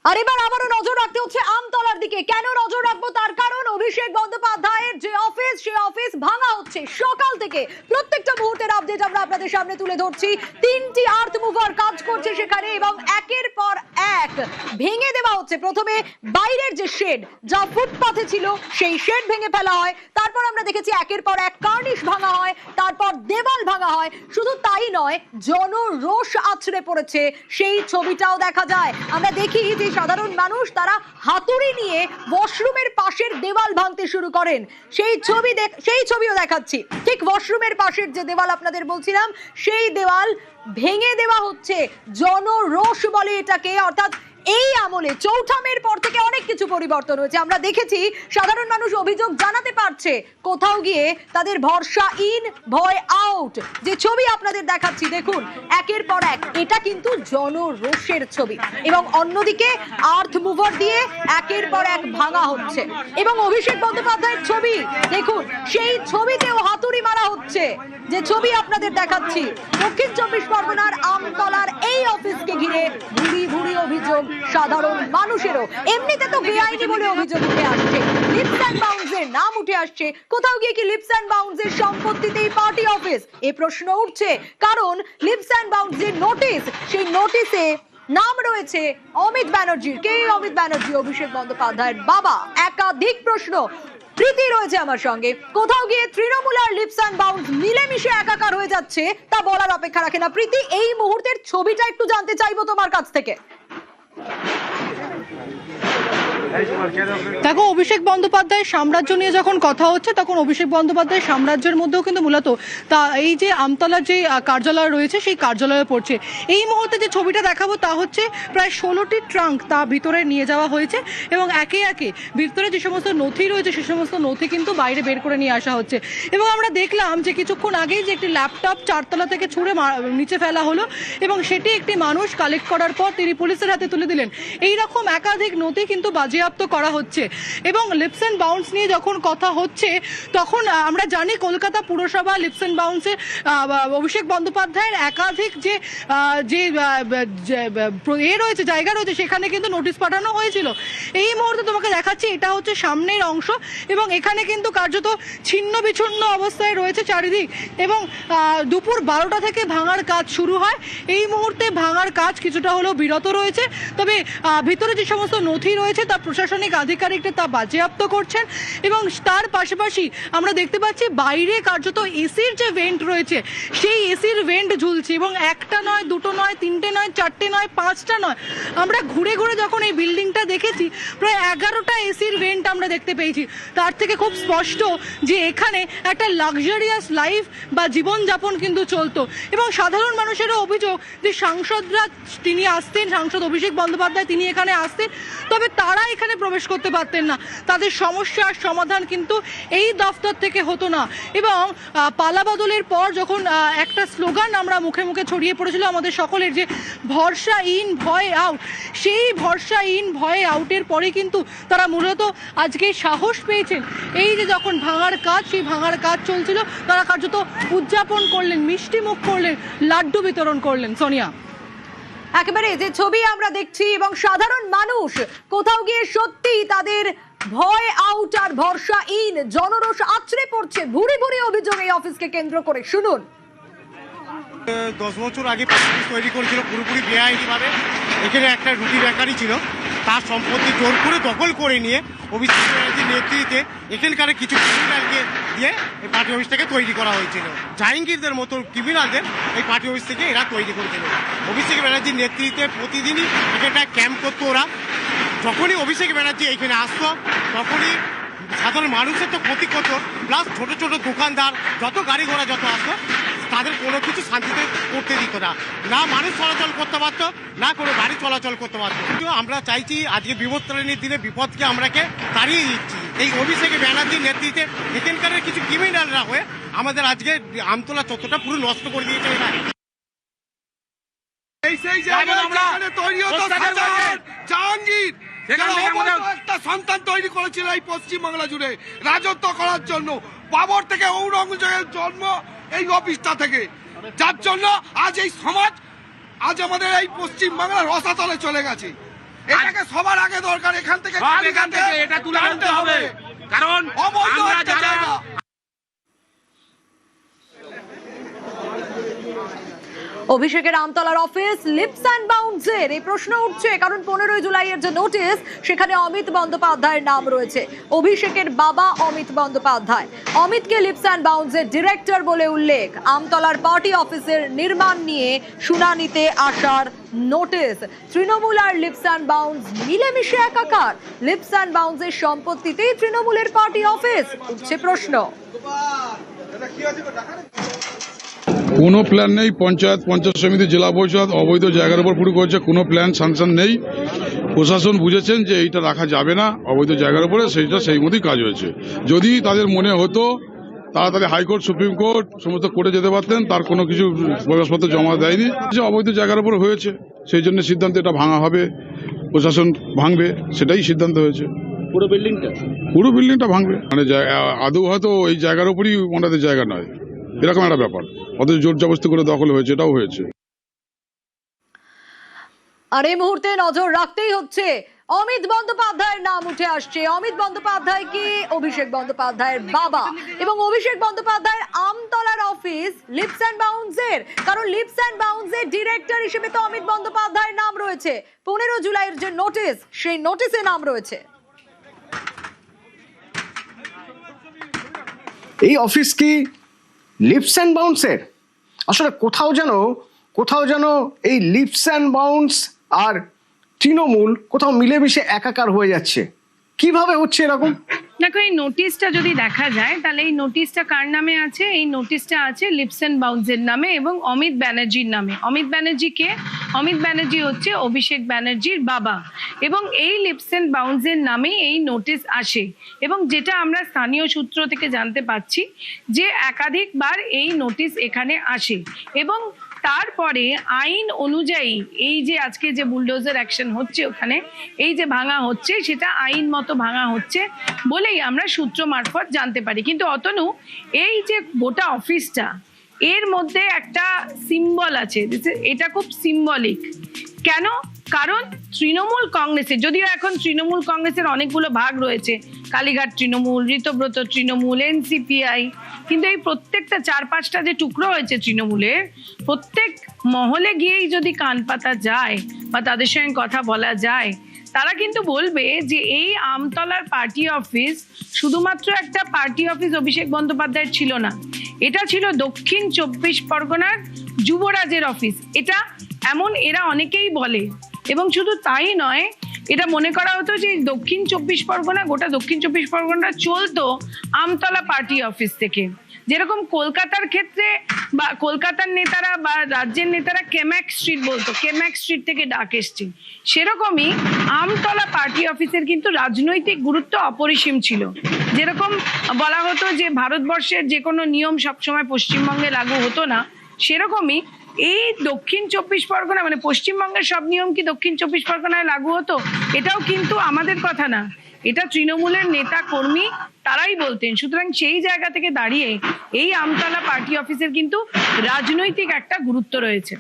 আর এবার আবারও নজর রাখতে হচ্ছে আমতলার দিকে। কেন নজর রাখবো তার কারণ অভিষেক বন্দ্যোপাধ্যায়ের যে অফিস, সেই অফিস ভাঙা হচ্ছে সকাল থেকে। প্রত্যেকটা মুহূর্তের আপডেট আমরা আপনাদের সামনে তুলে ধরছি। 3টি আর্থ মুভার কাজ করছে সেখানে এবং একের পর এক ভেঙে দেওয়া হচ্ছে। প্রথমে বাইরের যে শেড, যা ফুটপাথে ছিল, সেই শেড ভেঙে ফেলা হয়। তারপর আমরা দেখেছি একের পর এক কার্নিশ ভাঙা হয়, তারপর দেওয়াল ভাঙা হয়। শুধু তাই নয়, জনরোষ আছড়ে পড়েছে, সেই ছবিটাও দেখা যায়। আমরা দেখি যে সাধারণ মানুষ তারা হাতুড়ি নিয়ে ওয়াশরুমের পাশের দেওয়াল ভাঙতে শুরু করেন। সেই ছবিও দেখাচ্ছি। ঠিক ওয়াশরুমের পাশের যে দেওয়াল আপনাদের বলছিলাম, সেই দেওয়াল ভেঙে দেওয়া হচ্ছে। জনরোষ বলে এটাকে। অর্থাৎ এই আমলে চৌঠামের পর থেকে অনেক কিছু পরিবর্তন হয়েছে। আমরা দেখেছি সাধারণ মানুষ অভিযোগ জানাতে পারছে, কোথাও গিয়ে তাদের ভরসা ইন, ভয় আউট। যে ছবি আপনাদের দেখাচ্ছি দেখুন, একের পর এক, এটা কিন্তু জনরোষের ছবি। এবং অন্যদিকে আর্থ মুভার দিয়ে একের পর এক ভাঙা হচ্ছে। এবং অভিষেক বন্দ্যোপাধ্যায়ের ছবি দেখুন, সেই ছবিতেও হাতুড়ি মারা হচ্ছে। যে ছবি আপনাদের দেখাচ্ছি, দক্ষিণ 24 পরগনার আমতলার এই অফিসকে ঘিরে ভুরি ভুরি অভিযোগ সাধারণ মানুষেরও। এমনিতে তো বেআইনি বলে অভিযোগ উঠে আসছে, লিপস অ্যান্ড বাউন্সের নাম উঠে আসছে। কোথাও গিয়ে কি লিপস অ্যান্ড বাউন্সের সম্পত্তিতেই পার্টি অফিস? এই প্রশ্ন উঠছে, কারণ লিপস অ্যান্ড বাউন্সের নোটিশ, সেই নোটিশে নাম রয়েছে অমিত ব্যানার্জির। কে অমিত ব্যানার্জি? অভিষেক বন্দ্যোপাধ্যায়ের বাবা। একাধিক প্রশ্ন। প্রীতি রয়েছে আমার সঙ্গে। কোথাও গিয়ে তৃণমূল আর লিপস অ্যান্ড বাউন্স মিলেমিশে একাকার হয়ে যাচ্ছে, তা বলার অপেক্ষা রাখে না। প্রীতি, এই মুহূর্তের ছবিটা একটু জানতে চাইবো তোমার কাছ থেকে। দেখো, অভিষেক বন্দ্যোপাধ্যায়ের সাম্রাজ্য নিয়ে যখন কথা হচ্ছে, তখন অভিষেক বন্দ্যোপাধ্যায়ের সাম্রাজ্যের মধ্যেও কিন্তু মূলত তা এই যে আমতলার যে কার্যালয় রয়েছে, সেই কার্যালয়ে পড়ছে। এই মুহূর্তে যে ছবিটা দেখাবো তা হচ্ছে প্রায় 16টি ট্রাঙ্ক তা ভিতরে নিয়ে যাওয়া হয়েছে এবং একে একে ভিতরে যে সমস্ত নথি রয়েছে, সে সমস্ত নথি কিন্তু বাইরে বের করে নিয়ে আসা হচ্ছে। এবং আমরা দেখলাম যে কিছুক্ষণ আগেই যে একটি ল্যাপটপ 4তলা থেকে ছুঁড়ে নিচে ফেলা হলো এবং সেটি একটি মানুষ কালেক্ট করার পর তিনি পুলিশের হাতে তুলে দিলেন। এইরকম একাধিক নথি কিন্তু বাজেয়াপ্ত করা হচ্ছে। এবং লিপস অ্যান্ড বাউন্স নিয়ে যখন কথা হচ্ছে, তখন আমরা জানি কলকাতা পুরসভা লিপস অ্যান্ড বাউন্সে অভিষেক বন্দ্যোপাধ্যায়ের একাধিক যে রয়েছে, জায়গা রয়েছে, সেখানে কিন্তু নোটিশ পাঠানো হয়েছিল। এই মুহূর্তে তোমাকে দেখাচ্ছি, এটা হচ্ছে সামনের অংশ এবং এখানে কিন্তু কার্যত ছিন্ন বিচ্ছিন্ন অবস্থায় রয়েছে চারিদিক। এবং দুপুর 12টা থেকে ভাঙার কাজ শুরু হয়। এই মুহূর্তে ভাঙার কাজ কিছুটা হলেও বিরত রয়েছে, তবে ভিতরে যে সমস্ত নথি রয়েছে তা প্রশাসনিক আধিকারিকরা তা বাজেয়াপ্ত করছেন। এবং তার পাশাপাশি আমরা দেখতে পাচ্ছি বাইরে কার্যত এসির যে ভেন্ট রয়েছে, সেই এসির ভেন্ট ঝুলছে। এবং একটা নয়, দুটো নয়, তিনটে নয়, চারটে নয়, 5টা নয়, আমরা ঘুরে ঘুরে যখন এই বিল্ডিংটা দেখেছি, প্রায় 11টা এসির ভেন্ট আমরা দেখতে পেয়েছি। তার থেকে খুব স্পষ্ট যে এখানে একটা লাক্সারিয়াস লাইফ বা জীবনযাপন কিন্তু চলতো। এবং সাধারণ মানুষেরও অভিযোগ যে সাংসদরা তিনি আসতেন, সাংসদ অভিষেক বন্দ্যোপাধ্যায় তিনি এখানে আসতেন, তবে তারা এখানে প্রবেশ করতে পারতেন না। তাদের সমস্যার সমাধান কিন্তু এই দফতর থেকে হতো না। এবং পালাবদলের পর যখন একটা স্লোগান আমরা মুখে মুখে ছড়িয়ে পড়েছিল আমাদের সকলের, যে ভরসা ইন, ভয় আউট, সেই ভরসা ইন, ভয় আউটের পরে কিন্তু তারা মূলত আজকে সাহস পেয়েছেন। এই যে যখন ভাঙার কাজ, সেই ভাঙার কাজ চলছিল, তারা কার্যত উদযাপন করলেন, মিষ্টি মুখ করলেন, লাড্ডু বিতরণ করলেন। সোনিয়া, একেবারে যে ছবি আমরা দেখছি, এবং সাধারণ মানুষ কোথাও গিয়ে সত্যি তাদের ভয় আউট আর ভরসা ইন, জনরোষ আছড়ে পড়ছে। ভুরি ভুরি অভিযোগ এই অফিসকে কেন্দ্র করে। শুনুন। 10 বছর আগে তৈরি করেছিল পুরোপুরি বেআইনিভাবে। এখানে একটা রুটি বেকারি ছিল, তার সম্পত্তি জোর করে দখল করে নিয়ে অভিষেক ব্যানার্জির নেতৃত্বে এখানকার কিছু ক্রিমিনালকে দিয়ে এই পার্টি অফিসটাকে তৈরি করা হয়েছিল। জাহাঙ্গীরদের মতো ক্রিমিনালদের এই পার্টি অফিস থেকে এরা তৈরি করেছিল। অভিষেক ব্যানার্জির নেতৃত্বে প্রতিদিনই এখানটা ক্যাম্প করতো ওরা। যখনই অভিষেক ব্যানার্জি এখানে আসতো, তখনই সাধারণ মানুষের তো ক্ষতি করতো, প্লাস ছোটো ছোটো দোকানদার, যত গাড়ি ঘোড়া যত আসতো, তাদের কোনো কিছু শান্তিতে করতে দিত না। না মানুষ চলাচল করতে পারতো, না কোনো গাড়ি চলাচল করতে পারতো। কিন্তু আমরা চাইছি আজকে বিপত্তারিণীর দিনে বিপদকে আমরাকে তাড়িয়ে দিচ্ছি। এই অভিষেক ব্যানার্জির নেতৃত্বে এখানকার কিছু ক্রিমিনালরা হয়ে আমাদের আজকে আমতলা চত্বরটা পুরো নষ্ট করে দিয়েছে। জাহাঙ্গীর একটা সন্তান তৈরি করেছিল এই পশ্চিম বাংলা জুড়ে রাজত্ব করার জন্য। বাবর থেকে ঔরঙ্গজেবের জন্ম এই অফিসটা থেকে, যার জন্য আজ এই সমাজ, আজ আমাদের এই পশ্চিম বাংলার রসাতলে চলে গেছে। এটাকে সবার আগে দরকার, এখান থেকে এটা তুলে আনতে হবে, কারণ অবৈধ আমরা একটা যারা জায়গা। অভিষেকের আমতলার অফিস লিপস অ্যান্ড বাউন্সের এই প্রশ্ন উঠছে, কারণ 15 জুলাইয়ের যে নোটিশ সেখানে অমিত বন্দ্যোপাধ্যায়ের নাম রয়েছে। অভিষেকের বাবা অমিত বন্দ্যোপাধ্যায়, অমিতকে লিপস অ্যান্ড বাউন্সের ডিরেক্টর বলে উল্লেখ। আমতলার পার্টি অফিসের নির্মাণ নিয়ে শুনানিতে আসার নোটিশ। তৃণমূল আর লিপস অ্যান্ড বাউন্স মিলেমিশে একাকার। লিপস অ্যান্ড বাউন্সের সম্পত্তিতেই তৃণমূলের পার্টি অফিস, উঠছে প্রশ্ন। কোনো প্ল্যান নেই। পঞ্চায়েত সমিতি, জেলা পরিষদ অবৈধ জায়গার উপর পুরো করছে, কোনো প্ল্যান স্যাংশন নেই। প্রশাসন বুঝেছেন যে এইটা রাখা যাবে না অবৈধ জায়গার উপরে, সেইটা সেই মতোই কাজ হয়েছে। যদি তাদের মনে হতো তাড়াতাড়ি হাইকোর্ট, সুপ্রিম কোর্ট সমস্ত কোর্টে যেতে পারতেন, তার কোনো কিছু কাগজপত্র জমা দেয়নি। যে অবৈধ জায়গার উপর হয়েছে সেই জন্য সিদ্ধান্ত এটা ভাঙা হবে, প্রশাসন ভাঙবে, সেটাই সিদ্ধান্ত হয়েছে। পুরো বিল্ডিংটা ভাঙবে, মানে আদৌ হয়তো এই জায়গার উপরই ওনাদের জায়গা নয়, এরকম একটা ব্যাপার। অথচ জোর জবরদস্তি করে দখল হয়েছে, এটাও হয়েছে। আর এই মুহূর্তে নজর রাখতেই হচ্ছে, অমিত বন্দ্যোপাধ্যায়ের নাম উঠে আসছে। অমিত বন্দ্যোপাধ্যায় কি অভিষেক বন্দ্যোপাধ্যায়ের বাবা, এবং অভিষেক বন্দ্যোপাধ্যায়ের আমতলার অফিস লিপস অ্যান্ড বাউন্সের, কারণ লিপস অ্যান্ড বাউন্সের ডিরেক্টর হিসেবে তো অমিত বন্দ্যোপাধ্যায়ের নাম রয়েছে। 15 জুলাইয়ের যে নোটিশ, সেই নোটিশে নাম রয়েছে। এই অফিস কি লিপস অ্যান্ড বাউন্সের? আসলে কোথাও যেন এই লিপস অ্যান্ড বাউন্স আর তৃণমূল কোথাও মিলেমিশে একাকার হয়ে যাচ্ছে। কিভাবে হচ্ছে এরকম? দেখো, এই নোটিশটা যদি দেখা যায় তাহলে এই নোটিশটা কার নামে আছে? এই নোটিশটা আছে লিপস অ্যান্ড বাউন্সের নামে এবং অমিত ব্যানার্জির নামে। অমিত ব্যানার্জি হচ্ছে অভিষেক ব্যানার্জির বাবা, এবং এই লিপস অ্যান্ড বাউন্সের নামে এই নোটিশ আসে। এবং যেটা আমরা স্থানীয় সূত্র থেকে জানতে পাচ্ছি যে একাধিকবার এই নোটিশ এখানে আসে, এবং তারপরে আইন অনুযায়ী এই যে আজকে যে বুলডোজার অ্যাকশন হচ্ছে ওখানে, এই যে ভাঙা হচ্ছে সেটা আইন মতো ভাঙা হচ্ছে বলেই আমরা সূত্র মারফত জানতে পারি। কিন্তু অতনু, এই যে গোটা অফিসটা, এর মধ্যে একটা সিম্বল আছে, এটা খুব সিম্বলিক। কেন? কারণ তৃণমূল কংগ্রেসের, যদিও এখন তৃণমূল কংগ্রেসের অনেকগুলো ভাগ রয়েছে, কালীঘাট তৃণমূল, ঋতব্রত তৃণমূল, এনসিপিআই, কিন্তু এই প্রত্যেকটা 4-5টা যে টুকরো হয়েছে তৃণমূলের, প্রত্যেক মহলে গিয়েই যদি কান পাতা যায় বা তাদের সঙ্গে কথা বলা যায়, তারা কিন্তু বলবে যে এই আমতলার পার্টি অফিস শুধুমাত্র একটা পার্টি অফিস অভিষেক বন্দ্যোপাধ্যায়ের ছিল না, এটা ছিল দক্ষিণ 24 পরগনার যুবরাজের অফিস। এটা এমন এরা অনেকেই বলে, এবং শুধু তাই নয়, এটা মনে করা হতো যে দক্ষিণ 24 পরগনা, গোটা দক্ষিণ 24 পরগনা চলতো আমতলা পার্টি অফিস থেকে। যেরকম কলকাতার ক্ষেত্রে বা কলকাতার নেতারা বা রাজ্যের নেতারা কেম্যাক স্ট্রিট বলতো, কেম্যাক স্ট্রিট থেকে ডাক এসছে, সেরকমই আমতলা পার্টি অফিসের কিন্তু রাজনৈতিক গুরুত্ব অপরিসীম ছিল। যেরকম বলা হতো যে ভারতবর্ষের যে কোনো নিয়ম সবসময় পশ্চিমবঙ্গে লাগু হতো না, সেরকমই এই দক্ষিণ 24 পরগনা, মানে পশ্চিমবঙ্গের সব নিয়ম কি দক্ষিণ 24 পরগনায় লাগু হতো? এটাও কিন্তু আমাদের কথা না, এটা তৃণমূলের নেতা কর্মী তারাই বলতেন। সুতরাং সেই জায়গা থেকে দাঁড়িয়ে এই আমতলা পার্টি অফিসের কিন্তু রাজনৈতিক একটা গুরুত্ব রয়েছে।